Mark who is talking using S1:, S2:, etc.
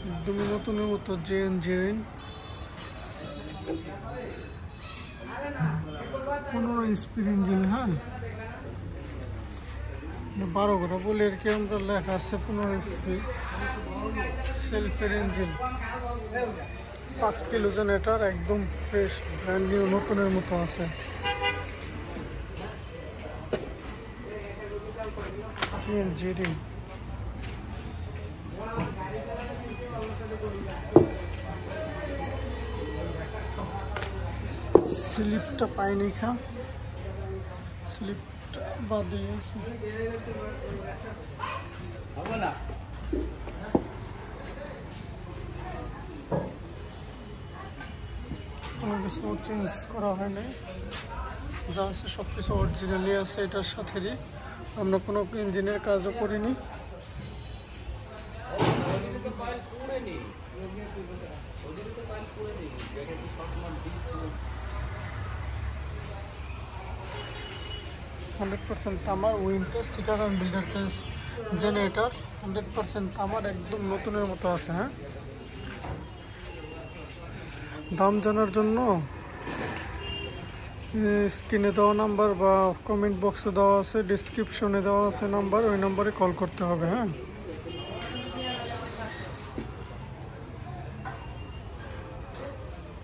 S1: একদমই নতুনের মতো জেন 15 স্পিড ইঞ্জিন। হ্যাঁ, 12 ঘন্টা বলে আর কি আমরা লেখা আছে 15 স্পিড সেলফের ইঞ্জিন। 5 কিলো জেনারেটর, একদম ফ্রেশ ব্র্যান্ড নিউ নতুনের মতো আছে। জিএন স্লিপটা পাইনি, খা স্লিপটা বাদে আছে। কোনো কিছু চেঞ্জ করা হয় নাই, যা আছে সব কিছু অরিজিনালি আছে এটার সাথেই। আমরা কোনো ইঞ্জিনের কাজও করিনি। তামার winter sticker and builder change generator 100% তামার, একদম নতুনের মতো আছে। হ্যাঁ, দাম জানার জন্য স্ক্রিনে দেওয়া নাম্বার বা কমেন্ট বক্সে দেওয়া আছে, ডিসক্রিপশনে দেওয়া আছে নাম্বার, ওই নাম্বারে কল করতে হবে। হ্যাঁ।